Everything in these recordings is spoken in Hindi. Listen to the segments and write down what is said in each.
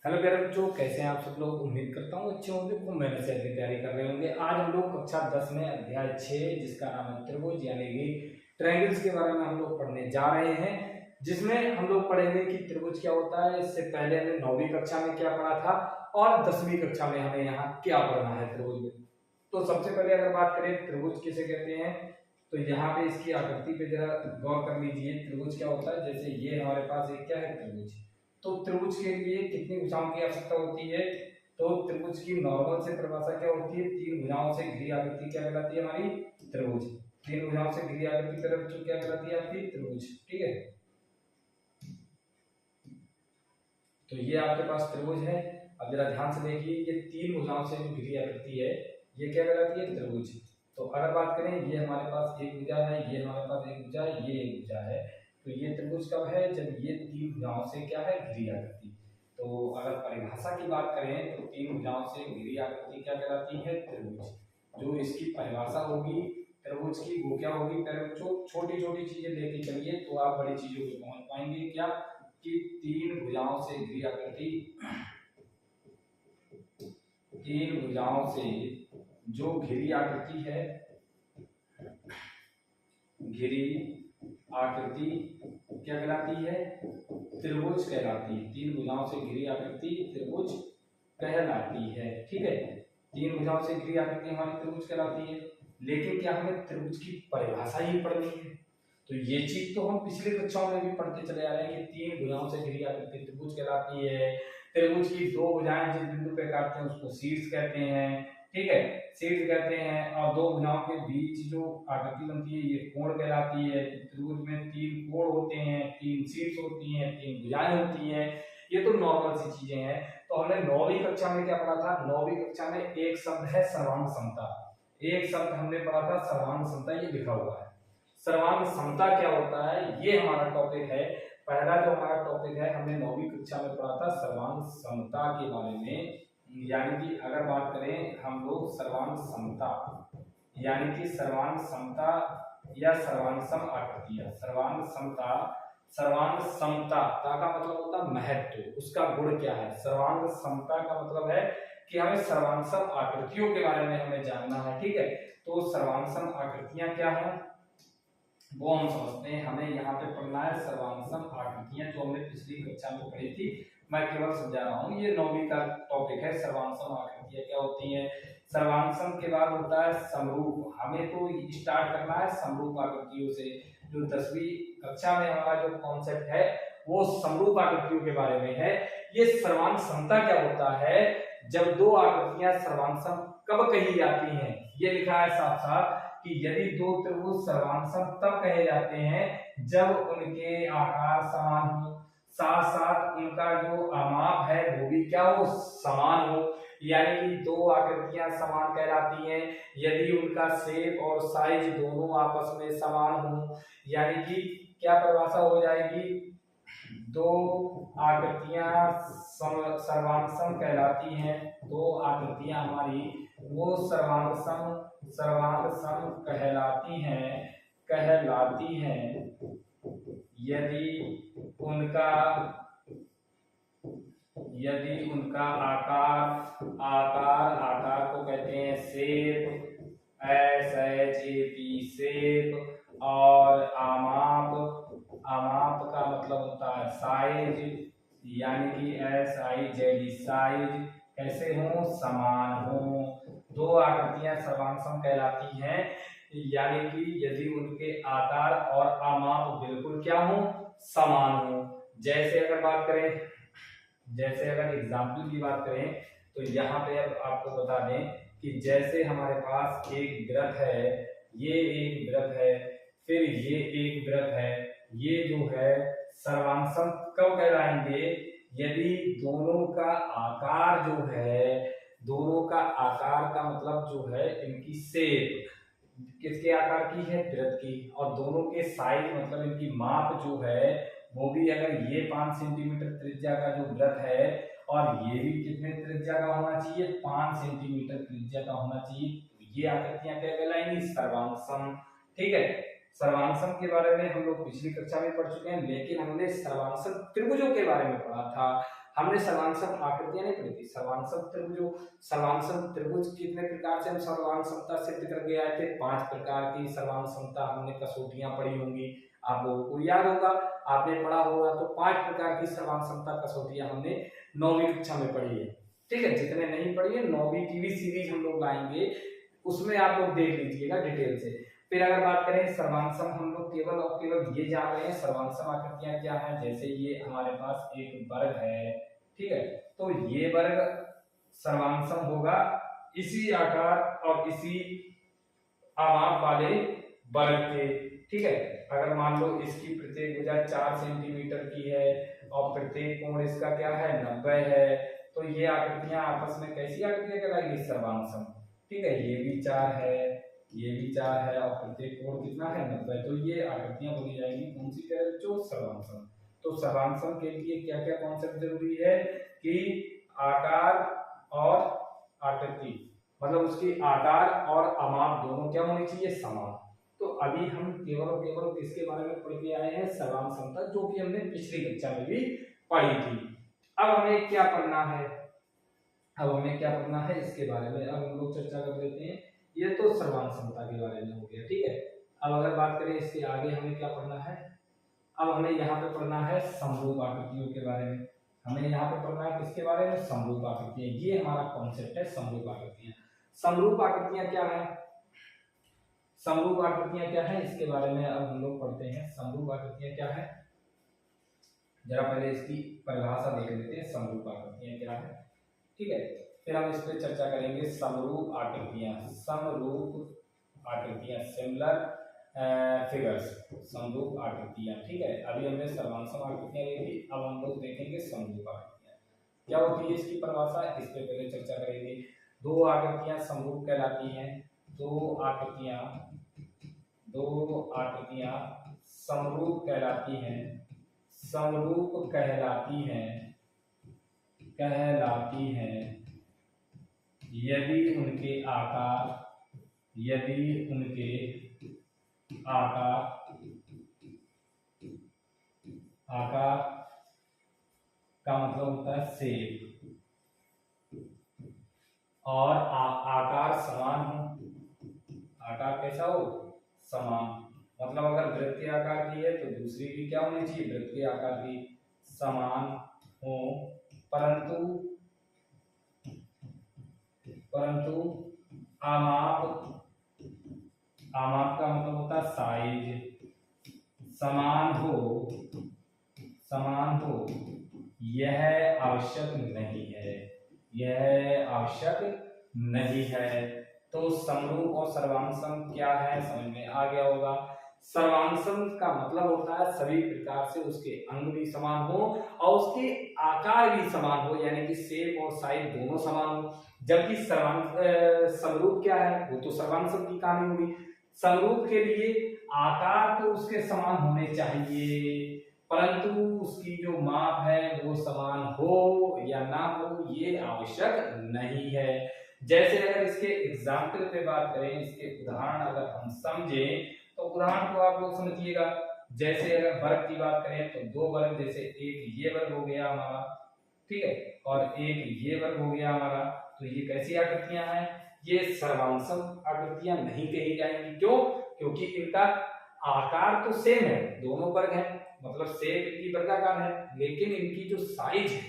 हेलो प्यारे बच्चों, कैसे हैं आप सब लोग। उम्मीद करता हूँ अच्छे होंगे, खूब मेहनत से अपनी तैयारी कर रहे होंगे। आज हम लोग कक्षा 10 में अध्याय 6 जिसका नाम है त्रिभुज यानी कि ट्रायंगल्स के बारे में हम लोग पढ़ने जा रहे हैं, जिसमें हम लोग पढ़ेंगे कि त्रिभुज क्या होता है। इससे पहले हमने 9वीं कक्षा में क्या पढ़ा था और 10वीं कक्षा में हमें यहाँ क्या पढ़ना है त्रिभुज में। तो सबसे पहले अगर बात करें त्रिभुज किसे कहते हैं, तो यहाँ पे इसकी आकृति पे जरा गौर कर लीजिए। त्रिभुज क्या होता है, जैसे ये हमारे पास एक क्या है त्रिभुज। तो त्रिभुज के लिए कितनी भुजाओं की आवश्यकता होती है, तो त्रिभुज की नॉर्मल से परिभाषा क्या होती है, तीन भुजाओं से घिरी आकृति क्या कहलाती है हमारी त्रिभुज। तीन भुजाओं से घिरी आकृति क्या कहलाती है आपकी त्रिभुज। ठीक है, तो ये आपके पास त्रिभुज है। अब जरा ध्यान से देखिए, ये तीन भुजाओं से जो घिरी आकृति है ये क्या कहलाती है त्रिभुज। तो अगर बात करें, ये हमारे पास एक भुजा है, ये हमारे पास एक भुजा है, ये एक भुजा है। तो ये त्रिभुज कब है, जब ये तीन भुजाओं से क्या है घिरी आकृति। तो अगर परिभाषा की बात करें तो तीन भुजाओं से घिरी आकृति क्या कहलाती है त्रिभुज। जो इसकी परिभाषा होगी त्रिभुज की वो क्या होगी, छोटी छोटी चीजें लेके चलिए तो आप बड़ी चीजों पे पहुंच पाएंगे। क्या कि तीन भुजाओं से घिरी आकृति, तीन भुजाओं से जो घिरी आकृति है, घिरी आकृति क्या कहलाती है त्रिभुज कहलाती है। तीन भुजाओं से घिरी आकृति त्रिभुज कहलाती है। ठीक है, तीन भुजाओं से घिरी आकृति हमारी त्रिभुज कहलाती है। लेकिन क्या हमें त्रिभुज की परिभाषा ही पढ़नी है, तो ये चीज तो हम पिछले कक्षाओं में भी पढ़ते चले आ रहे हैं कि तीन भुजाओं से घिरी आकृति त्रिभुज कहलाती है। त्रिभुज की दो भुजाएं जिस बिंदु पे काटते हैं उसको शीर्ष कहते हैं। ठीक है, शीर्ष कहते हैं। और दो भुजाओं के बीच जो आकृति बनती है ये कोण कहलाती है। त्रिभुज में तीन कोण होते हैं, तीन शीर्ष होती हैं, तीन भुजाएं होती हैं। ये तो नॉर्मल सी चीजें हैं। तो हमने 9वीं कक्षा में क्या पढ़ा था, 9वीं कक्षा में एक शब्द है सर्वांग समता। एक शब्द हमने पढ़ा था सर्वांग समता, ये लिखा हुआ है। सर्वांग समता क्या होता है, ये हमारा टॉपिक है। पहला जो हमारा टॉपिक है हमने 9वीं कक्षा में पढ़ा था सर्वांग समता के बारे में। यानी कि अगर बात करें हम लोग सर्वांग समता यानी कि सर्वांग समता या सर्वांग सम आकृतियां। सर्वांग समता, सर्वांग समता का मतलब होता है महत्व, उसका गुण क्या है। सर्वांग समता का मतलब है कि हमें सर्वांग सम आकृतियों के बारे में हमें जानना है। ठीक है, तो सर्वांग सम आकृतियां क्या है वो हम समझते हैं। हमें यहाँ पे पढ़ना है सर्वांग सम आकृतियां, जो हमने पिछली कक्षा में पढ़ी थी। मैं केवल समझा रहा हूँ, ये 9वीं का टॉपिक है। सर्वांग सम आकृतियां क्या होती हैं। सर्वांग सम के बाद होता है समरूप। हमें तो स्टार्ट करना है समरूप आकृतियों से। जो 10वीं कक्षा में हमारा जो कॉन्सेप्ट है वो समरूप आकृतियों के बारे में है। ये सर्वांग समता क्या होता है, जब दो आकृतियां सर्वांग सम कब कही जाती हैं, ये लिखा है साफ साफ कि यदि दो त्रिभुज सर्वांग सम तब कहे जाते हैं जब उनके आकार समान हो, साथ साथ उनका जो आमाप है वो भी क्या हो, समान हो। यानी कि दो आकृतियां समान कहलाती हैं यदि उनका शेप और साइज दोनों आपस में समान हो। यानी कि क्या परिभाषा हो जाएगी, दो आकृतियां सर्वांग सम कहलाती हैं। दो आकृतियां हमारी वो सर्वांग सम कहलाती हैं यदि उनका आकार को कहते हैं शेप, SHAP शेप, और आमाप का मतलब होता है साइज, यानी कि SIZ साइज, कैसे हो, समान हो। दो आकृतियां सर्वांग सम कहलाती हैं यानी कि यदि उनके आकार और आमाप बिल्कुल क्या हो, समान हो। जैसे अगर एग्जाम्पल की बात करें तो यहाँ पे अब आपको बता दें कि जैसे हमारे पास एक वृत्त है, ये एक वृत्त है, फिर ये एक वृत्त है। ये जो है सर्वांग सम कब कहलाएंगे, यदि दोनों का आकार जो है, दोनों का आकार का मतलब जो है इनकी शेप किसके आकार की है, वृत्त की, और दोनों के साइज मतलब इनकी माप जो है वो भी, अगर ये 5 सेंटीमीटर त्रिज्या का जो वृत्त है और ये भी कितने त्रिज्या का होना चाहिए, 5 सेंटीमीटर त्रिज्या का होना चाहिए, तो ये आकृतियां क्या कहलाएंगी, सर्वांग सम। ठीक है, सर्वांग सम के बारे में हम लोग पिछली कक्षा में पढ़ चुके हैं, लेकिन हमने सर्वांग सम त्रिभुजों के बारे में पढ़ा था। हमने सर्वांग आकृतियां नहीं पढ़ी थी। सर्वांग त्रिभुज कितने प्रकार से हम सर्वांग समता सिद्ध करके आए थे? 5 प्रकार की सर्वांग समता हमने कसौटियां पढ़ी होंगी, आप लोगों को याद होगा, आपने पढ़ा होगा। तो 5 प्रकार की सर्वांग समता कसौटियां हमने 9वीं कक्षा में पढ़ी है, ठीक है। जितने नहीं पढ़ी है 9वीं की भी सीरीज हम लोग लाएंगे, उसमें आप लोग देख लीजिएगा डिटेल से। फिर अगर बात करें सर्वांगसम, हम लोग केवल और केवल ये जान रहे हैं सर्वांगसम आकृतियां क्या है। जैसे ये हमारे पास एक वर्ग है, ठीक है, तो ये वर्ग सर्वांगसम होगा इसी आकार और इसी आमाप वाले वर्ग के, ठीक है। अगर मान लो इसकी प्रत्येक भुजा 4 सेंटीमीटर की है और प्रत्येक कोण इसका क्या है 90 है, तो ये आकृतियां आपस में कैसी आकृतियां कहलाएंगी? सर्वांगसम, ठीक है। ये भी 4 है, ये भी 4 है और प्रत्येक कोण कितना है 90, तो ये आकृतियां बनी जाएंगी कौन सी कह रहे हो? सर्वांगसम। तो सर्वांगसम के लिए क्या क्या कॉन्सेप्ट जरूरी है कि आकार और आकृति, मतलब उसकी आकार और आमाप दोनों क्या होनी चाहिए? समान। तो अभी हम केवल और केवल किसके बारे में पढ़ के आए हैं? सर्वांग समता, जो कि हमने पिछली कक्षा में भी पढ़ी थी। अब हमें क्या पढ़ना है? इसके बारे में अब हम लोग चर्चा कर लेते हैं। ये तो सर्वांग समता के बारे में हो गया, ठीक है। अब अगर बात करें इसके आगे हमें क्या पढ़ना है? अब हमें यहाँ पे पढ़ना है समरूप आकृतियों के बारे में। हमें यहाँ पे पढ़ना है किसके बारे में? समरूप आकृतियां। ये हमारा कॉन्सेप्ट है समरूप आकृतियां। समरूप आकृतियां क्या है? समरूप आकृतियां क्या है इसके बारे में अब हम लोग पढ़ते हैं। समरूप आकृतियां क्या है, जरा पहले इसकी परिभाषा देख लेते हैं। समरूप आकृतियां क्या है, ठीक है, फिर हम इस पर चर्चा करेंगे। समरूप आकृतियां, सिमिलर फिगर्स, समरूप आकृतियां, ठीक है। अभी हमने सर्वांगसम आकृतियां देखी, अब हम लोग देखेंगे समरूप आकृतियां क्या होती है, इसकी परिभाषा इस पे पहले चर्चा करेंगे। दो आकृतियां समरूप कहलाती हैं, दो आकृतियां समरूप कहलाती हैं यदि उनके आकार का मतलब होता है शेप, और आकार समान हो। आकार कैसा हो? समान। मतलब अगर वृत्तीय आकार की है तो दूसरी भी क्या होनी चाहिए? वृत्तीय आकार की समान हो, परंतु आमाप का मतलब होता है साइज, समान हो यह आवश्यक नहीं है। तो समरूप और सर्वांगसम क्या है समझ में आ गया होगा। सर्वांगसम का मतलब होता है सभी प्रकार से उसके अंग भी समान हो और उसके आकार भी समान हो, यानी कि शेप और साइज दोनों समान हो। जबकि समरूप क्या है? वो तो सर्वांगसम की कहानी होगी। समरूप के लिए आकार तो उसके समान होने चाहिए, परंतु उसकी जो माप है वो समान हो या ना हो ये आवश्यक नहीं है। जैसे अगर इसके एग्जाम्पल पे बात करें, इसके उदाहरण अगर हम समझें तो उदाहरण को आप लोग समझिएगा। जैसे अगर वर्ग की बात करें तो दो वर्ग, जैसे एक ये वर्ग हो गया हमारा, ठीक है, और एक ये वर्ग हो गया हमारा, तो ये कैसी आकृतियां हैं? ये सर्वांगसम आकृतियां नहीं कही जाएंगी। क्यों? क्योंकि इनका आकार तो सेम है, दोनों वर्ग हैं, मतलब सेम इनकी वर्गाकार है, लेकिन इनकी जो साइज है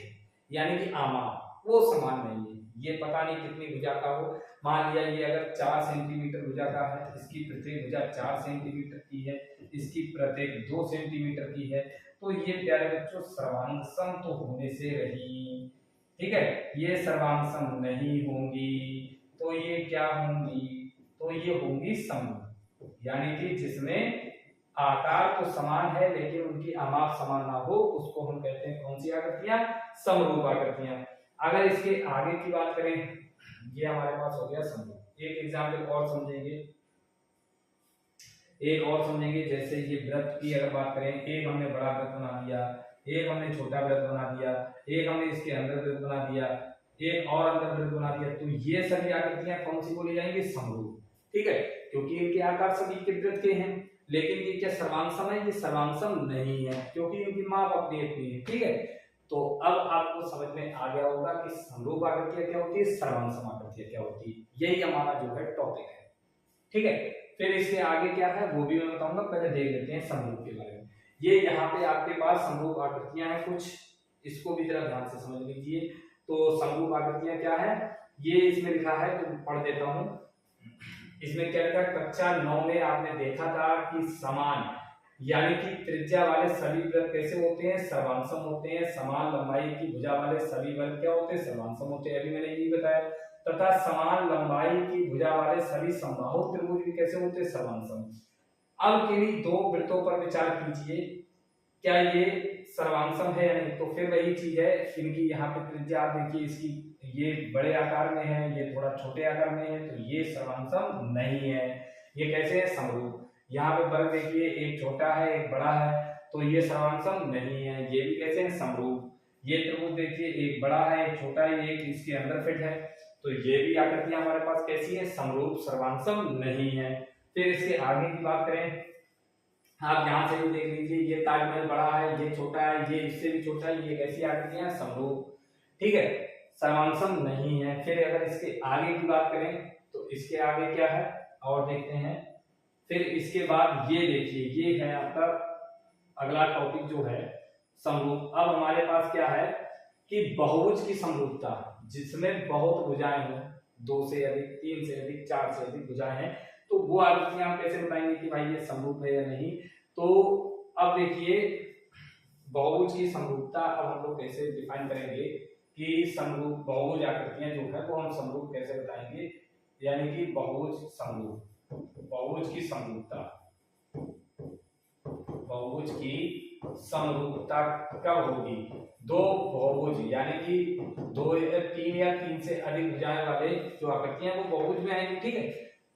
यानी कि आमाप वो समान नहीं है। ये पता नहीं कितनी भुजा का हो। मान लिया ये अगर 4 सेंटीमीटर भुजा का है, इसकी प्रत्येक भुजा 4 सेंटीमीटर की है, इसकी प्रत्येक 2 सेंटीमीटर की है, तो ये प्यारे बच्चों सर्वांगसम तो होने से रही, ठीक है। ये सर्वांगसम नहीं होंगी, तो ये क्या होंगी? तो ये होंगी समरूप, यानी कि जिसमें आकार तो समान है लेकिन उनकी आमाप समान ना हो, उसको हम कहते हैं कौन सी आकृतियां? समरूप आकृतियां। अगर इसके आगे की बात करें, ये हमारे पास हो गया समरूप। एक एग्जाम्पल और समझेंगे, जैसे ये वृत्त की अगर बात करें, एक हमने बड़ा वृत्त बना दिया, एक हमने छोटा वृत्त बना दिया, एक हमने इसके अंदर वृत्त बना दिया, एक और अंदर वृत्त बना दिया, तो ये सभी आकृतियां कौन सी बोली जाएंगी? समरूप, ठीक है, क्योंकि इनके आकार सभी के वृत्त के हैं। लेकिन ये क्या सर्वांगसम है? ये सर्वांगसम नहीं है, क्योंकि इनकी माप अपनी अपनी है, ठीक है। तो अब आपको समझ में आ गया होगा कि समरूप आकृतियां क्या होती है, सर्वांगसम आकृतियां क्या होती है। यही हमारा जो है टॉपिक है, ठीक है। फिर इसके आगे क्या है वो भी मैं बताऊंगा, पहले देख लेते हैं समरूप के बारे में। ये यहाँ पे आपके पास समरूप आकृतियां हैं कुछ, इसको भी जरा ध्यान से समझ लीजिए। तो समरूप आकृतियां क्या है, ये इसमें लिखा है तो पढ़ देता हूं। इसमें क्या लिखा, कक्षा 9 में आपने देखा था कि समान यानी कि त्रिज्या वाले सभी वृत्त कैसे होते हैं, सर्वांगसम होते हैं। समान लंबाई की भुजा वाले सभी वृत्त क्या होते हैं, सर्वांगसम होते हैं, अभी मैंने यही बताया। तथा समान लंबाई की भुजा वाले सभी समबाहु त्रिभुज भी कैसे होते हैं, सर्वांगसम। अब केवल दो वृत्तों पर विचार कीजिए, क्या ये सर्वांगसम है या नहीं। तो फिर वही चीज है, इनकी यहाँ पे त्रिज्या आप देखिए, इसकी ये बड़े आकार में है, ये थोड़ा छोटे आकार में है, तो ये सर्वांगसम नहीं है। ये कैसे है, समरूप। यहाँ पे वर्ग देखिए, एक छोटा है एक बड़ा है, तो ये सर्वांगसम नहीं है। ये भी कैसे है, समरूप। ये त्रिभुज देखिए, एक बड़ा है एक छोटा है, एक इसके अंदर फिट है, तो ये भी आकृतियां हमारे पास कैसी है, समरूप, सर्वांगसम नहीं है। फिर इसके आगे की बात करें, आप यहाँ से भी देख लीजिए, ये ताजमहल बड़ा है, ये छोटा है, ये इससे भी छोटा है, ये कैसी आकृतियां हैं, समरूप, ठीक है, सर्वांगसम नहीं है। फिर अगर इसके आगे की बात करें तो इसके आगे क्या है और देखते हैं। फिर इसके बाद ये देखिए, ये है आपका अगला टॉपिक जो है समरूप। अब हमारे पास क्या है कि बहुभुज की समरूपता, जिसमें बहुत भुजाएं हो, 2 से अधिक, 3 से अधिक, 4 से अधिक भुजाएं हैं, तो वो आकृतियां हम कैसे बताएंगे कि भाई ये समरूप है या नहीं। तो अब देखिए, बहुभुज की समरूपता अब हम लोग कैसे डिफाइन करेंगे कि समरूप बहुभुज आकृतियां जो है वो हम समरूप कैसे बताएंगे, यानी कि बहुभुज समरूप, बहुभुज की समरूपता, बहुभुज की समरूपता कब होगी, दो बहुभुज यानी कि 2 या 3 या 3 से अधिक भुजाएं वाले जो आकृतियां वो बहुभुज में आएंगी, ठीक है।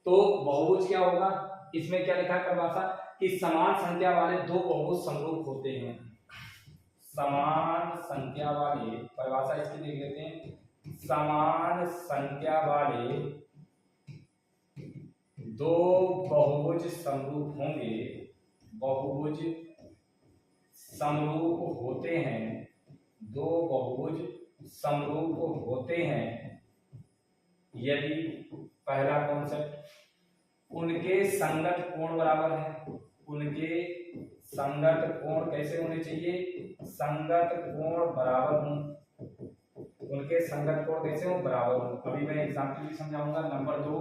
तो बहुभुज क्या होगा, इसमें क्या लिखा है परिभाषा कि समान संख्या वाले दो बहुभुज समरूप होते हैं। समान संख्या वाले, परिभाषा इसकी देख लेते हैं, समान संख्या वाले दो बहुभुज समरूप होंगे, बहुभुज समरूप होते हैं, दो बहुभुज समरूप होते हैं यदि, पहला कॉन्सेप्ट, उनके संगत कोण बराबर है। उनके संगत कोण कैसे होने चाहिए, संगत कोण बराबर हों। उनके संगत कोण कैसे हो, बराबर हो। अभी मैं एग्जांपल भी समझाऊंगा। नंबर 2,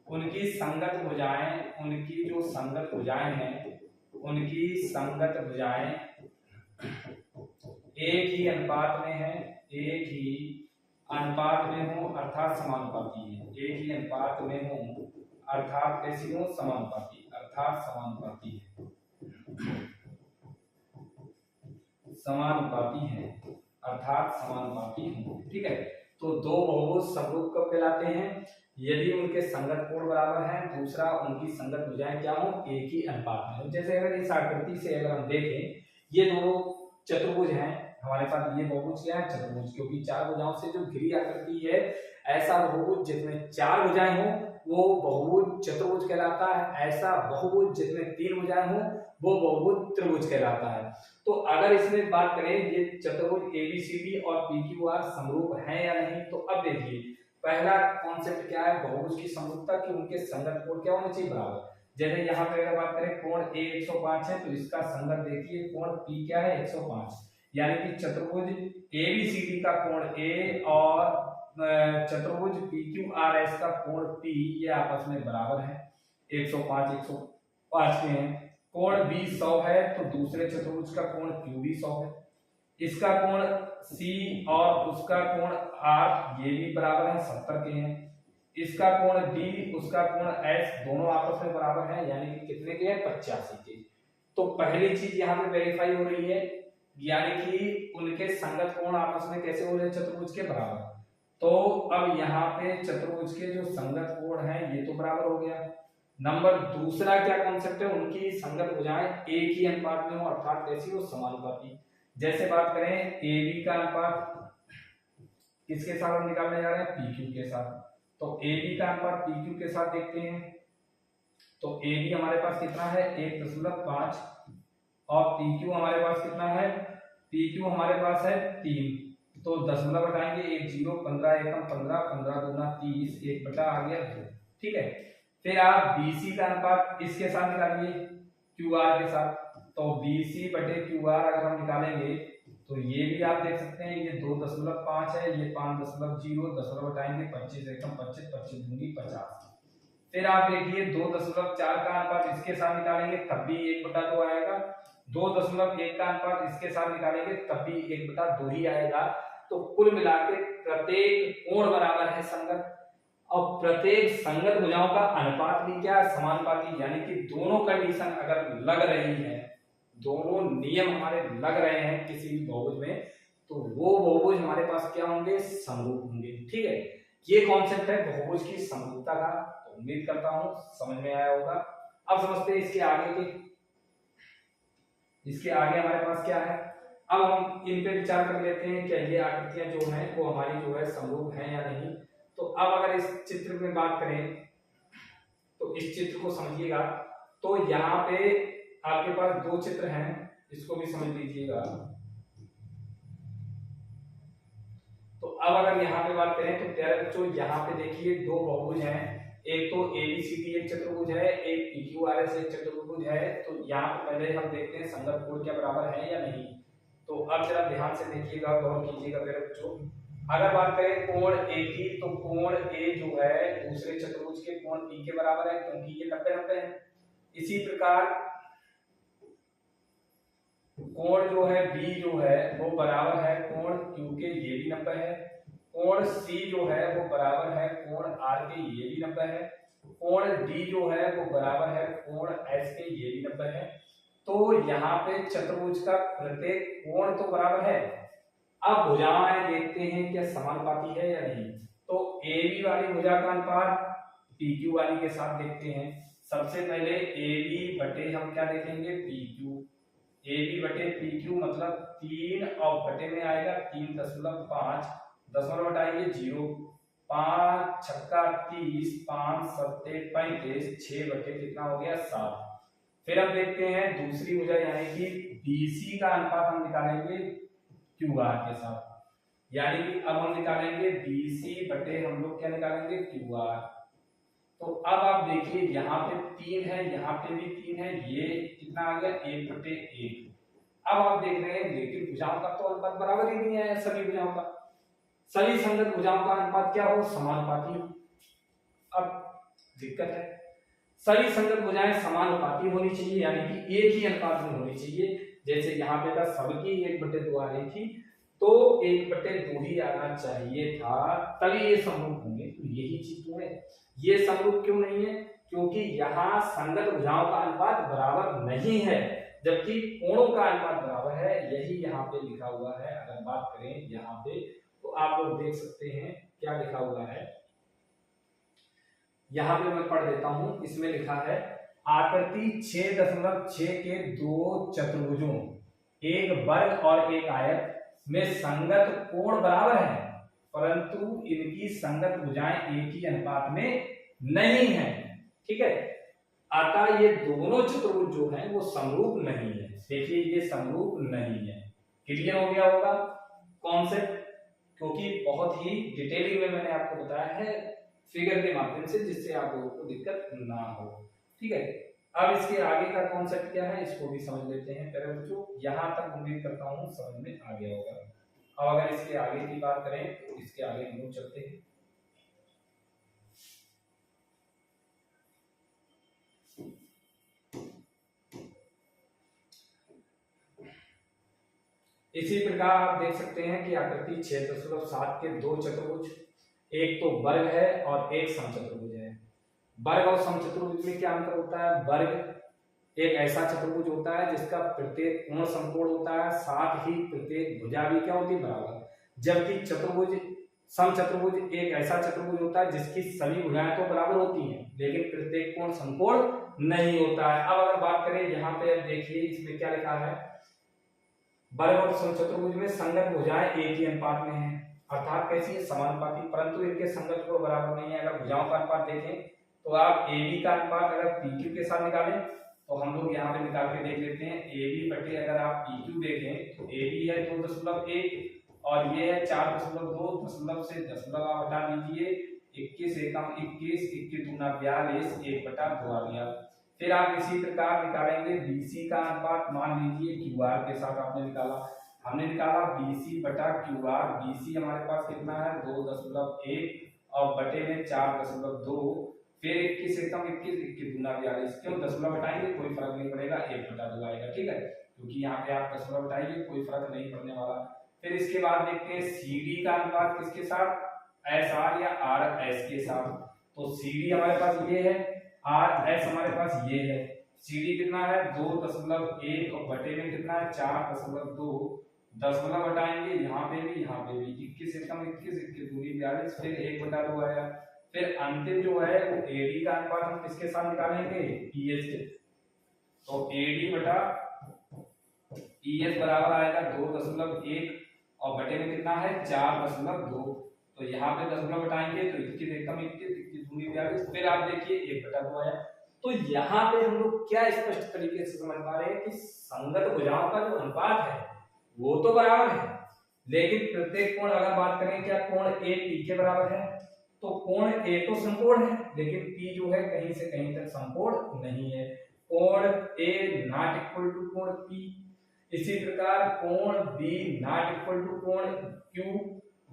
उनकी संगत भुजाएं, उनकी जो संगत भुजाएं हैं, उनकी संगत भुजाएं एक ही अनुपात में है, एक ही अनुपात में हो अर्थात समानुपाती है, एक ही अनुपात में हो अर्थात कैसी हो, समानुपाती, अर्थात समानुपाती है, समानुपाती है अर्थात समानुपाती हो, ठीक है। तो दो बहुभुज समरूप कब कहलाते हैं, यदि उनके संगत कोण बराबर है, दूसरा उनकी संगत भुजाएं क्या हो, एक ही अनुपात में हो। जैसे अगर इस आकृति से अगर हम देखें, ये दो चतुर्भुज हैं हमारे पास, ये बहुभुज क्या है, चतुर्भुज, क्योंकि 4 भुजाओं से जो घिरी आकृति है, ऐसा बहुभुज जिसमें 4 भुजाएं हो वो बहुभुज चतुर्भुज कहलाता है, ऐसा बहुभुज जिसमें 3 भुजाएं हो वो बहुभुज त्रिभुज कहलाता है। तो अगर इसमें बात करें, ये चतुर्भुज ABCD और PQR समरूप है या नहीं, तो अब देखिए, पहला कॉन्सेप्ट क्या है बहुभुज की समरूपता, कि उनके संगत कोण क्या होने चाहिए, बराबर। जैसे यहाँ पे अगर बात करें कोण A 105 है, तो इसका संगत देखिए कोण P क्या है, 105, यानी कि चतुर्भुज ABCD का कोण A और चतुर्भुज PQRS का कोण P ये आपस में बराबर है, 105 105 के हैं। कोण B 100 है, तो दूसरे चतुर्भुज का कोण Q भी 100 है। इसका कोण C और उसका कोण R ये भी बराबर है, 70 के हैं। इसका कोण D उसका कोण S दोनों आपस में बराबर है, यानी कि कितने के हैं, 85 के। तो पहली चीज यहाँ पे वेरीफाई हो रही है, यानी कि उनके संगत कोण आपस में कैसे हो रहे हैं, चतुर्भुज के बराबर। तो अब यहाँ पे चतुर्भुज के जो संगत कोण है ये तो बराबर हो गया। नंबर दूसरा क्या कॉन्सेप्ट है, उनकी संगत भुजाएं एक ही अनुपात में हो अर्थात कैसी हो, समानुपाती। जैसे बात करें AB का अनुपात किसके साथ हम निकालने जा रहे हैं, PQ के साथ। तो AB का अनुपात PQ के साथ देखते हैं, तो AB हमारे पास कितना है, 1.5 और PQ हमारे पास कितना है, पी क्यू हमारे पास है 3, तो दशमलव हटाएंगे 1 0, 15 एकम 15, 15 दूना 30, 1 बटा आ गया 2। ठीक है, फिर आप BC का अनुपात इसके साथ निकालिए QR के साथ, तो BC बटे QR अगर हम निकालेंगे तो ये भी आप देख सकते हैं, ये 2.5 है, ये 5.0, दशमलव हटाएंगे 25 एकम 25, 25 दूनी 50। फिर आप देखिए 2.4 का अनुपात इसके साथ निकालेंगे तब भी 1/2 आएगा, 2.1 का अनुपात इसके साथ निकालेंगे तब भी 1/2 ही आएगा। तो कुल मिलाकर प्रत्येक कोण बराबर है संगत, और प्रत्येक संगत भुजाओं का अनुपात भी क्या है, समानुपाती, यानी कि दोनों कंडीशन अगर लग रही है, दोनों नियम हमारे लग रहे हैं किसी भी बहुभुज में, तो वो बहुभुज हमारे पास क्या होंगे, समरूप होंगे। ठीक है, ये कॉन्सेप्ट है बहुभुज की समरूपता का, तो उम्मीद करता हूं समझ में आया होगा। अब समझते हैं इसके आगे के, इसके आगे हमारे पास क्या है। अब हम इन पे विचार कर लेते हैं कि ये आकृतियां जो हैं वो हमारी जो है समरूप हैं या नहीं। तो अब अगर इस चित्र में बात करें तो इस चित्र को समझिएगा, तो यहाँ पे आपके पास दो चित्र हैं, इसको भी समझ लीजिएगा। तो अब अगर यहाँ पे बात करें तो प्यारे बच्चों यहाँ पे देखिए दो बहुभुज हैं, एक तो ABCD एक चतुर्भुज है, एक PQRS एक चतुर्भुज है। तो यहाँ पे पहले हम देखते हैं संगत कोण क्या बराबर है या नहीं। तो अब जरा ध्यान से देखिएगा, गौर कीजिएगा प्यारे बच्चों। अगर बात करें कोण A की, तो कोण A जो है दूसरे चतुर्भुज के कोण P के बराबर है, क्योंकि ये 90-90 है। इसी प्रकार कोण जो है B जो है वो बराबर है कोण Q के, ये भी 90 है। कोण C जो है वो बराबर है कोण R के, ये भी 90 है। कोण D जो है वो बराबर है कोण S के, ये भी 90 है। तो यहाँ पे चतुर्भुज का प्रत्येक कोण तो बराबर है। अब भुजाएं देखते हैं क्या समानुपाती है या नहीं। तो AB वाली भुजा का अनुपात PQ वाली के साथ देखते हैं। सबसे पहले AB बटे हम क्या देखेंगे, PQ। AB बटे PQ मतलब 3 और बटे में आएगा 3.5, दशमलव हटाइए 0, 5 छक्का 30, 5 सत्ते 35, 6 बटे कितना हो गया 7। फिर अब देखते हैं दूसरी भुजा यानी कि BC का अनुपात हम निकालेंगे QR के साथ, यानी कि अब हम निकालेंगे BC बटे हम लोग क्या निकालेंगे QR। तो अब आप देखिए यहाँ पे 3 है, यहाँ पे भी 3 है, ये कितना आ गया 1/1। अब आप देख रहे हैं लेकिन भुजाओं का तो अनुपात बराबर ही नहीं है, सभी भुजाओं का, सभी संगत भुजाओं का अनुपात क्या हो, समानुपाती। अब दिक्कत है, सभी संगत भुजाएं समानुपाती होनी चाहिए, यानी कि एक ही अनुपात में होनी चाहिए। जैसे यहाँ पे था सबकी 1/2 आ रही थी, तो 1/2 ही आना चाहिए था, तभी ये समरूप होंगे। तो यही चीज तो है, ये समरूप क्यों नहीं है, क्योंकि यहाँ संगत भुजाओं का अनुपात बराबर नहीं है, जबकि कोणों का अनुपात बराबर है। यही यहाँ पे लिखा हुआ है। अगर बात करें यहाँ पे तो आप लोग देख सकते हैं क्या लिखा हुआ है, यहाँ पे मैं पढ़ देता हूं। इसमें लिखा है आकृति 6.6 के दो चतुर्भुजों, एक वर्ग और एक आयत में संगत कोण बराबर है, परंतु इनकी संगत भुजाएं एक ही अनुपात में नहीं है। ठीक है, अतः ये दोनों चतुर्भुज जो हैं वो समरूप नहीं है। देखिए ये समरूप नहीं है। क्लियर हो गया होगा कॉन्सेप्ट, क्योंकि बहुत ही डिटेलिंग में मैंने आपको बताया है फिगर के माध्यम से, जिससे आप लोगों को दिक्कत ना हो। ठीक है, अब इसके आगे का कॉन्सेप्ट क्या है इसको भी समझ लेते हैं। पहले बच्चों यहाँ तक उम्मीद करता हूँ समझ में आ गया होगा। अब अगर इसके आगे की बात करें तो इसके आगे हम लोग चलते हैं। इसी प्रकार आप देख सकते हैं कि आकृति 6.7 के दो चतुर्भुज, एक तो वर्ग है और एक समचतुर्भुज है। वर्ग और समचतुर्भुज में क्या अंतर होता है, वर्ग एक ऐसा चतुर्भुज होता है जिसका प्रत्येक कोण समकोण होता है, साथ ही प्रत्येक भुजा भी क्या होती है बराबर। जबकि चतुर्भुज समचतुर्भुज एक ऐसा चतुर्भुज होता है जिसकी सभी भुजाएं तो बराबर होती हैं लेकिन प्रत्येक कोण समकोण नहीं होता है। अब अगर बात करें यहाँ पे देखिए इसमें क्या लिखा है, वर्ग और समचतुर्भुज में संगत भुजाएं एक ही अनुपात में हैं, अर्थात कैसी है समानुपाती, परंतु इनके संगत कोण बराबर नहीं है। अगर भुजाओं का अनुपात देखें तो आप AB का अनुपात अगर PQ के साथ निकालें तो हम लोग यहाँ पे निकाल के देख लेते हैं। ए बी बटे अगर आप पी क्यू देखें तो ए बी है 2.1 और ये है 4.2, दशमलव से दशमलव आप हटा दीजिए, 21 एकम 21, 21 दूना 42, 1/2 आ गया। फिर आप इसी प्रकार निकालेंगे बीसी का अनुपात, मान लीजिए क्यू आर के साथ आपने निकाला, हमने निकाला बीसी बटा क्यू आर। बीसी हमारे पास कितना है 2.1 और बटे में 4.2, फिर 21 एकम 21, 21 दूना 42, क्यों दशमलव हटाएंगे कोई फर्क नहीं पड़ेगा, 1/2 आएगा, ठीक है, क्योंकि यहाँ पे आप दशमलव हटाइए कोई फर्क नहीं पड़ने वाला। फिर इसके बाद देखते हैं CD का अनुपात किसके साथ, SR या RS के साथ। तो CD हमारे पास ये है, RS हमारे पास ये है। CD कितना है 2.1 और बटे में कितना है 4.2, दशमलव हटाएंगे यहाँ पे भी 21 एकम 21, 21 दूनी 42, फिर 1/2 आया। फिर अंतिम जो है वो AD का अनुपात हम किसके साथ निकालेंगे, ES के। तो AD बटा ES बराबर आएगा 2.1 और बटे में कितना है 4.2, तो यहाँ पे दशमलव हटाएंगे तो 21 एकम 21, 21 दूनी 42, फिर आप देखिए 1/2 आया। तो यहाँ पे हम लोग क्या स्पष्ट तरीके से समझ पा रहे हैं कि संगत भुजाओं का जो अनुपात है वो तो बराबर है, लेकिन प्रत्येक कोण अगर बात करें क्या कोण ए पी के बराबर है, तो कोण ए तो समकोण है लेकिन पी जो है कहीं से कहीं तक समकोण नहीं है। कोण ए नॉट इक्वल टू कोण पी, इसी प्रकार कोण बी नॉट इक्वल टू कोण क्यू,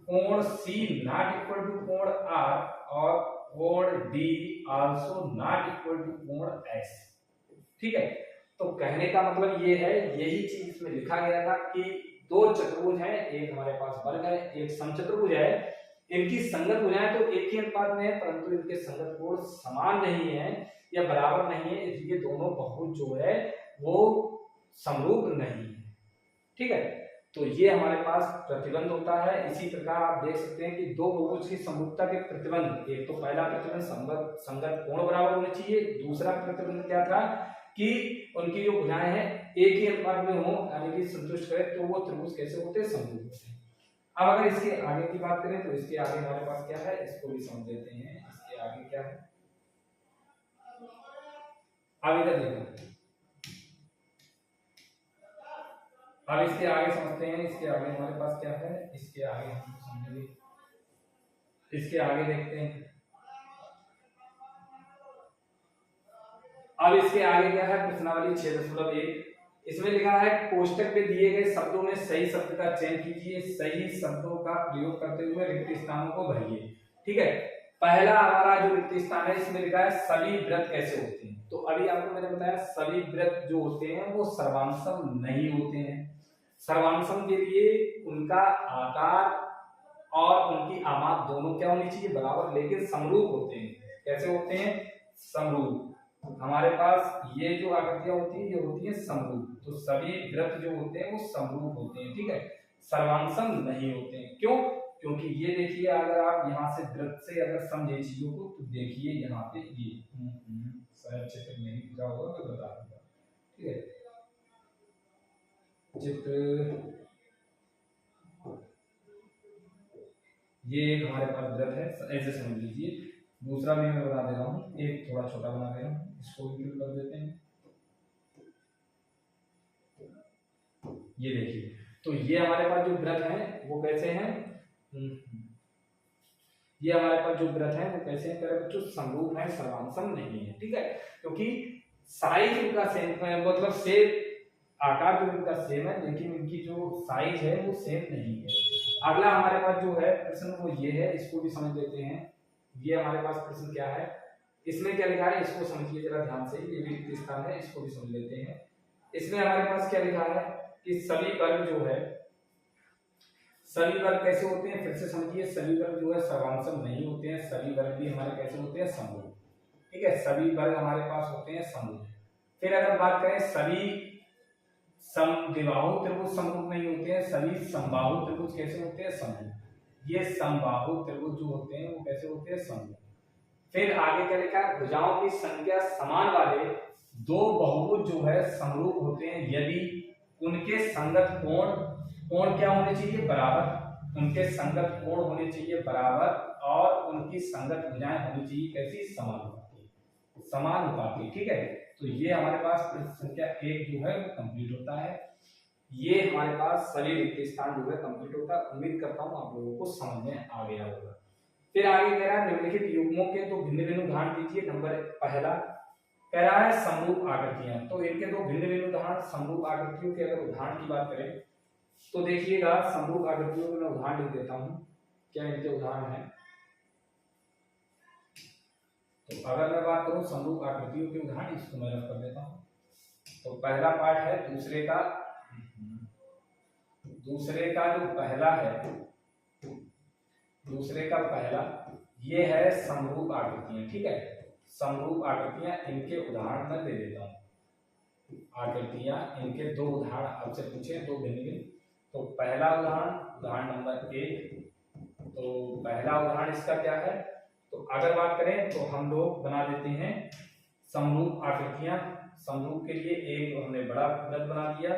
कोण सी नॉट इक्वल टू कोण आर और कोण D also not equal to कोण एस। ठीक है, तो कहने का मतलब ये है, यही चीज इसमें लिखा गया था कि दो चतुर्भुज हैं, एक हमारे पास वर्ग है, एक समचतुर्भुज है, इनकी संगत भुजाएं तो एक ही अनुपात में है परंतु इनके संगत कोण समान नहीं है या बराबर नहीं है, इसलिए दोनों बहुभुज जो है वो समरूप नहीं है। ठीक है, तो ये हमारे पास प्रतिबंध होता है। इसी प्रकार आप देख सकते हैं कि दो बहुभुज की समरूपता के प्रतिबंध, एक तो पहला प्रतिबंध संगत कोण बराबर होने चाहिए, दूसरा प्रतिबंध क्या था कि उनकी जो भुजाएं हैं एक ही अनुपात में हो यानी कि संतुष्ट करे, तो वो त्रिभुज कैसे होते हैं, समरूप होते हैं। अब अगर इसके आगे की बात करें तो इसके आगे हमारे पास क्या है, इसको भी समझ लेते हैं। इसके आगे क्या है, अब इधर देखो, अब इसके आगे समझते हैं। इसके आगे हमारे पास क्या है, इसके आगे हम समझेंगे, इसके आगे देखते हैं। अब इसके आगे क्या है, प्रश्नावली 6.1, इसमें लिखा है कोष्टक में दिए गए शब्दों में सही शब्द का चयन कीजिए, सही शब्दों का प्रयोग करते हुए रिक्त स्थानों को भरिए। ठीक है, पहला हमारा जो रिक्त स्थान है इसमें लिखा है सभी वृत्त कैसे होते हैं। तो अभी आपको मैंने बताया सभी वृत्त जो होते हैं वो सर्वांशम नहीं होते हैं। सर्वांशम के लिए उनका आकार और उनकी आमात दोनों क्या होनी चाहिए, बराबर, लेकिन समरूप होते हैं। कैसे होते हैं, समरूप। हमारे पास ये जो आकृतियां होती है ये होती है समरूप, तो सभी वृत्त जो होते हैं वो समरूप होते हैं। ठीक है, सर्वांशम नहीं होते हैं। क्यों, क्योंकि ये देखिए अगर आप यहाँ से वृत्त से अगर समझे चीजों को तो देखिए यहाँ पे ये शायद चित्र नहीं दिखा होगा, मैं बता दूंगा। ठीक है, चित्र ये एक हमारे पास वृत्त है, ऐसे समझ लीजिए। दूसरा भी मैं बता दे रहा हूँ, एक थोड़ा छोटा बना दे रहा हूँ, इसको भी कर देते हैं। ये देखिए, तो ये हमारे पास जो वृत्त है वो कैसे हैं, ये हमारे पास जो वृत्त है वो कैसे हैं बच्चों, समरूप है, सर्वांशम नहीं है। ठीक है, क्योंकि साइज उनका सेम मतलब सेम आकार जो इनका सेम है लेकिन इनकी जो साइज है वो सेम नहीं है। अगला हमारे पास जो है प्रश्न वो ये है, इसको भी समझ लेते हैं। ये हमारे पास प्रश्न क्या है, इसमें क्या लिखा है इसको समझिए जरा ध्यान से, ये भी रिक्त स्थान है, इसको भी समझ लेते हैं। इसमें हमारे पास क्या लिखा है कि सभी वर्ग जो है, सभी वर्ग कैसे होते हैं, फिर से समझिए, सभी वर्ग जो है सर्वांशम नहीं होते हैं, सभी वर्ग भी हमारे कैसे होते हैं, समरूप। ठीक है, सभी वर्ग हमारे पास होते हैं समरूप। फिर अगर बात करें सभी समद्विबाहु त्रिभुज समरूप नहीं होते हैं, सभी समबाहु त्रिभुज कैसे होते हैं, समरूप। ये समबाहु त्रिभुज जो होते हैं वो कैसे होते हैं, समरूप। फिर आगे क्या लिखा है, भुजाओं की संख्या समान वाले दो बहुभुज जो है समरूप होते हैं यदि उनके संगत कोण क्या होने चाहिए, बराबर। उनके संगत कोण होने चाहिए बराबर और उनकी संगत भुजाएं होनी चाहिए कैसी, समानुपाती। समानुपाती। ठीक है, तो ये हमारे पास प्रश्न संख्या 1 जो है वो कंप्लीट होता है। ये हमारे पास सभी रिक्त स्थान जो है कंप्लीट होता है। उम्मीद करता हूँ आप लोगों को समझ में आ गया होगा। फिर आगे कह रहा है निम्नलिखित युग्मों के दो भिन्न भिन्न उदाहरण दीजिए। नंबर पहला कह रहा है समरूप आकृतियां। तो इनके दो भिन्न भिन्न उदाहरण समरूप आकृतियों के अगर उदाहरण की बात करें तो देखिएगा समरूप आकृतियों के मैं उदाहरण लिख देता हूं। क्या इनके उदाहरण है? तो अगर मैं बात करूं समरूप आकृतियों के उदाहरण, इसको मैं रख कर देता हूं। तो पहला पार्ट है दूसरे का जो पहला है, दूसरे का पहला ये है समरूप आकृतियां। ठीक है, समरूप आकृतियां, इनके उदाहरण मैं दे देता हूं। आकृतियां इनके दो उदाहरण आपसे पूछे, दो भिन्न भिन्न। तो पहला उदाहरण नंबर 1। तो पहला उदाहरण इसका क्या है? तो अगर बात करें तो हम लोग बना देते हैं समरूप आकृतियां। समरूप के लिए एक हमने बड़ा वृत्त बना दिया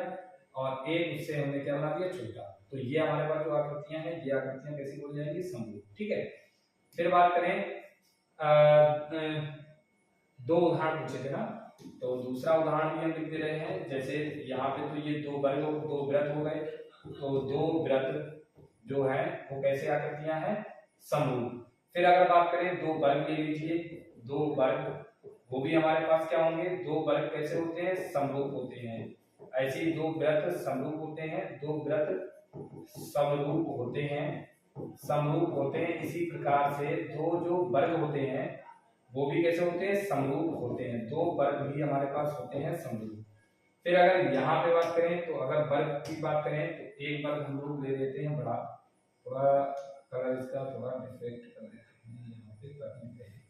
और एक उससे हमने क्या बना दिया, छोटा। तो ये हमारे पास जो आकृतियां हैं, ये आकृतियां कैसी बोल जाएंगी? समरूप। ठीक है, फिर बात करें दो उदाहरण पूछे थे ना, तो दूसरा उदाहरण भी हम लिख दे रहे हैं। जैसे यहाँ पे तो ये दो वृत्त हो गए। तो दो वृत्त जो है वो कैसे आकृतियां हैं? समरूप। फिर अगर बात करें दो वर्ग ले लीजिए, दो वर्ग वो भी हमारे पास क्या होंगे? दो वर्ग कैसे होते हैं? समरूप होते हैं। ऐसे ही दो वृत्त समरूप होते हैं, दो वृत्त समरूप होते हैं, समरूप होते हैं। इसी प्रकार से दो जो वर्ग होते हैं वो भी कैसे होते हैं? समरूप होते हैं। दो वर्ग भी हमारे पास होते हैं समरूप। फिर अगर यहाँ पे बात करें तो अगर वर्ग की बात करें तो एक वर्ग हम लोग ले लेते हैं बड़ा, थोड़ा कलर इसका थोड़ा डिफेक्ट कर देते हैं यहाँ पे करने के लिए।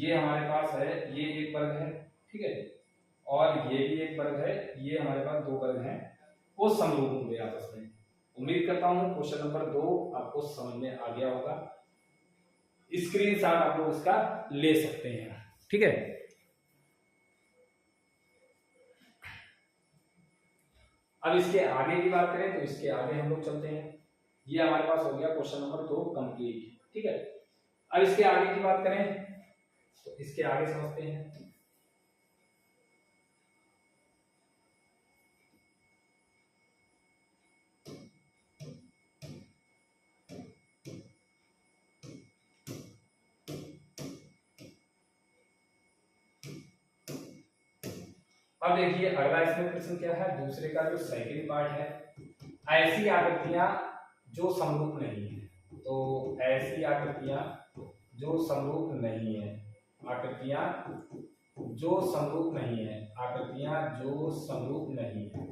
ये हमारे पास है, ये एक वर्ग है। ठीक है, और ये भी एक वर्ग है। ये हमारे पास दो वर्ग हैं, वो समरूप होंगे आपस में। उम्मीद करता हूँ क्वेश्चन नंबर 2 आपको समझ में आ गया होगा। स्क्रीनशॉट आप लोग इसका ले सकते हैं। ठीक है, अब इसके आगे की बात करें तो इसके आगे हम लोग चलते हैं। ये हमारे पास हो गया क्वेश्चन नंबर 2 कंप्लीट। ठीक है, अब इसके आगे की बात करें तो इसके आगे समझते हैं। अब देखिए अगला इसमें प्रश्न क्या है? दूसरे का जो सेकंड पार्ट है, ऐसी आकृतियां जो समरूप नहीं है। तो ऐसी आकृतियां जो समरूप नहीं है, आकृतियां जो समरूप नहीं है, आकृतियां जो समरूप नहीं है,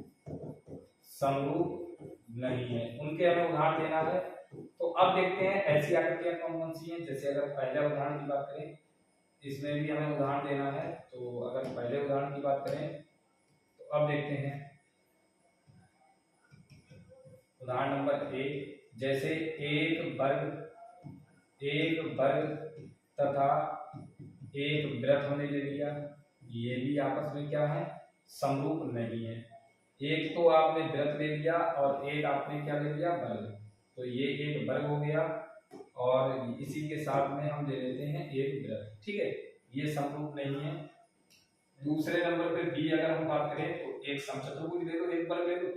समरूप नहीं है, उनके हमें उदाहरण देना है। तो अब देखते हैं ऐसी आकृतियां कौन कौन सी हैं। जैसे अगर पहले उदाहरण की बात करें, इसमें भी हमें उदाहरण देना है। तो अगर पहले उदाहरण की बात करें तो अब देखते हैं उदाहरण नंबर 1। जैसे एक वर्ग तथा एक वृत्त हमने ले लिया, ये भी आपस में क्या है? समरूप नहीं है। एक तो आपने वृत्त ले लिया और एक आपने क्या ले लिया? वर्ग। तो ये एक वर्ग हो गया और इसी के साथ में हम ले लेते हैं एक वृत्त। ठीक है, ये समरूप नहीं है। दूसरे नंबर पे बी अगर हम बात करें तो एक समचतुर्भुज ले लो, एक वर्ग ले लो,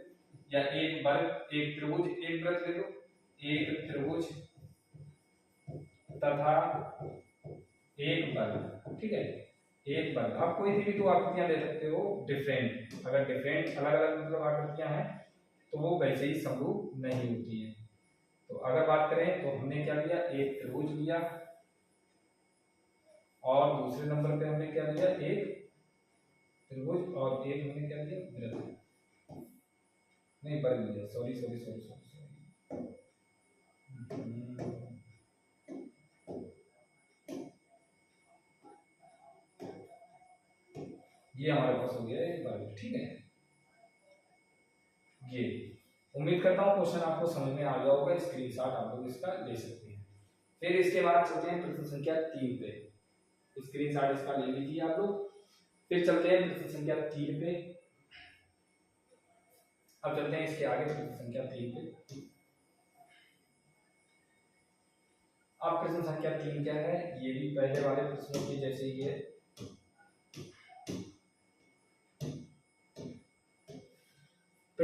या एक वर्ग एक त्रिभुज एक वृत्त ले लो। एक त्रिभुज तथा एक वर्ग। ठीक है, एक वर्ग। आप कोई सी भी दो आकृतियां ले सकते हो डिफरेंट। अगर डिफरेंट अलग अलग मतलब आकृतियां हैं तो वो वैसे ही समरूप नहीं होती है। तो अगर बात करें तो हमने क्या लिया? एक त्रिभुज लिया और दूसरे नंबर पे हमने क्या लिया? एक त्रिभुज और एक हमने क्या लिया? वृत्त, नहीं वर्ग लिया। सॉरी सॉरी सॉरी सॉरी ये हमारे पास हो गया एक वर्ग। ठीक है, ये उम्मीद करता हूँ क्वेश्चन आपको समझ में आ गया होगा। स्क्रीनशॉट आप लोग इसका ले सकते हैं। फिर इसके बाद चलते हैं प्रश्न संख्या 3 पे। स्क्रीनशॉट इसका ले लीजिए आप लोग। फिर चलते हैं प्रश्न संख्या 3 पे। अब चलते हैं इसके आगे प्रश्न संख्या 3 पे। अब प्रश्न संख्या 3 क्या है? ये भी पहले वाले प्रश्नों की जैसे ही है।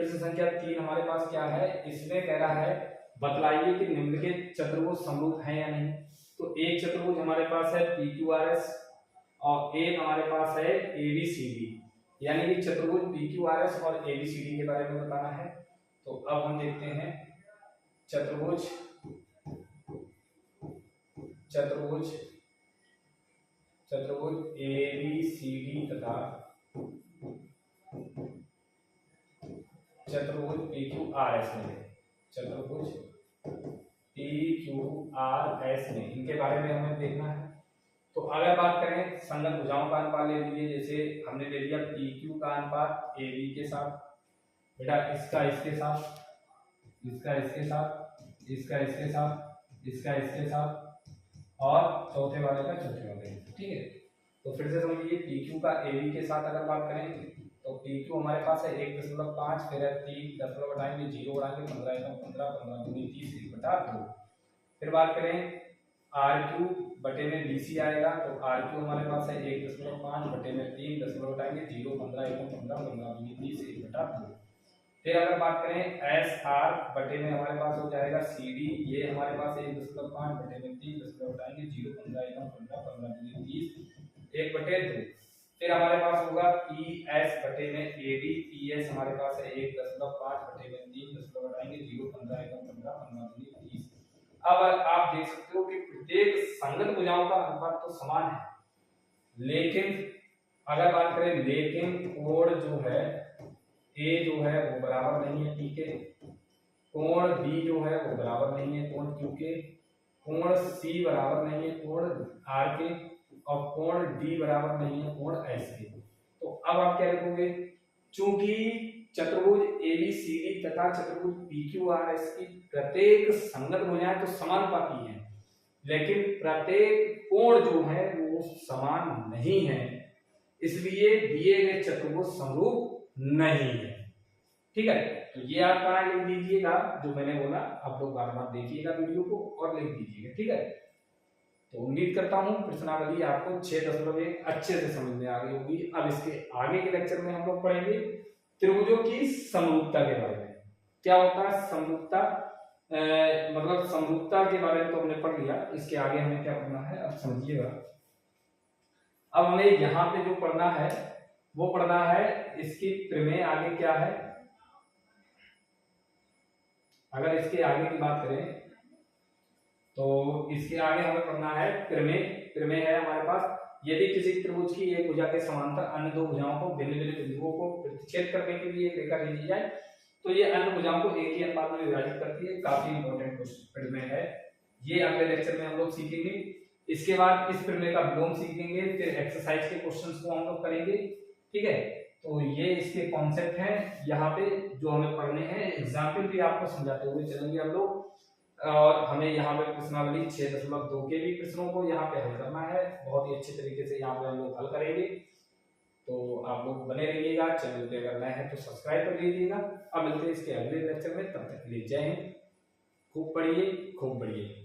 प्रश्न संख्या 3 हमारे पास क्या है, इसमें कह रहा है बतलाइए कि निम्नलिखित चतुर्भुज समरूप है या नहीं। तो एक चतुर्भुज हमारे पास है PQRS और एक हमारे पास है ABCD, यानी कि चतुर्भुज PQRS और ABCD के बारे में बताना है। तो अब हम देखते हैं चतुर्भुज ABCD तथा चतुर्भुज PQRS में, चतुर्भुज PQRS में इनके बारे में हमें देखना है। तो अगर बात करें संगत भुजाओं का अनुपात ले लीजिए, जैसे हमने ले लिया PQ का अनुपात AB के साथ, बेटा इसका इसके साथ, इसका इसके साथ, इसका इसके साथ, इसका इसके साथ और चौथे वाले का चौथे वाले, ठीक है। तो फिर से समझिए PQ का AB के साथ अगर बात करें तो PQ हमारे पास है 1.5, फिर है 3 दशमलव हटाएंगे 0 बढ़ाएंगे 15 1 15 15 दूनी 30 1/2। फिर बात करें RQ बटे में BC आएगा, तो RQ हमारे पास है 1.5 बटे में 3 दशमलव हटाएंगे 0 15 1 15 15 दूनी 30 1/2। फिर अगर बात करें SR बटे में हमारे पास हो जाएगा CD, ये हमारे पास 1.5 बटे में 3 दशमलव हटाएंगे 0 15 1 15 15 दूनी 30 1/2। फिर हमारे पास होगा PS बटे में AD, PS हमारे पास है 1.5 बटे में 3 दशमलव हटाएंगे 0 15 1 15 15 दूनी 30। अब आप देख सकते हो कि प्रत्येक संगत भुजाओं का अनुपात तो समान है, लेकिन अगर बात करें लेकिन कोण जो है A जो है वो बराबर नहीं है P के, कोण B जो है वो बराबर नहीं है कोण Q के, कोण C बराबर नहीं है कोण R के और कोण D बराबर नहीं है कोण S के। तो अब आप क्या लिखोगे, चूंकि चतुर्भुज ABCD तथा चतुर्भुज PQRS की प्रत्येक संगत भुजाएं तो समानुपाती हैं, लेकिन प्रत्येक कोण जो है वो समान नहीं है, इसलिए दिए गए चतुर्भुज समरूप नहीं है, ठीक है। तो ये आप कहाँ लिख दीजिएगा, जो मैंने बोला आप लोग बार बार देखिएगा वीडियो को और लिख दीजिएगा, ठीक है। तो उम्मीद करता हूँ प्रश्नावली आपको 6.1 अच्छे से समझ में आ गई होगी। अब इसके आगे के लेक्चर में हम लोग पढ़ेंगे त्रिभुजों की समरूपता के बारे में। क्या होता है समरूपता, मतलब समरूपता के बारे में तो हमने पढ़ लिया, इसके आगे हमें क्या पढ़ना है अब समझिएगा। अब हमें यहाँ पे जो पढ़ना है वो पढ़ना है इसकी प्रमेय आगे क्या है। अगर इसके आगे की बात करें तो इसके आगे हमें पढ़ना है प्रमेय। प्रमेय है हमारे पास, यदि किसी त्रिभुज की एक भुजा के समांतर अन्य दो भुजाओं को भिन्न भिन्न बिंदुओं को प्रतिच्छेद करने के लिए एक रेखा खींची जाए तो ये अन्य भुजाओं को एक ही अनुपात में विभाजित करती है। काफी इंपॉर्टेंट प्रमेय है, ये अगले लेक्चर में हम लोग सीखेंगे। इसके बाद इस प्रमेय का विलोम सीखेंगे, फिर एक्सरसाइज के क्वेश्चंस को हम लोग करेंगे, ठीक है। तो ये इसके कॉन्सेप्ट हैं यहाँ पे जो हमें पढ़ने हैं, एग्जाम्पल भी आपको समझाते हुए चलेंगे हम लोग। और हमें यहाँ पे प्रश्नावली 6.2 के भी प्रश्नों को यहाँ पे हल करना है, बहुत ही अच्छे तरीके से यहाँ पे हम लोग हल करेंगे। तो आप लोग बने रहिएगा, चैनल पे अगर नए हैं तो सब्सक्राइब कर लीजिएगा। अब मिलते हैं इसके अगले लेक्चर में, तब तक के लिए जय हिंद। खूब पढ़िए खूब पढ़िए।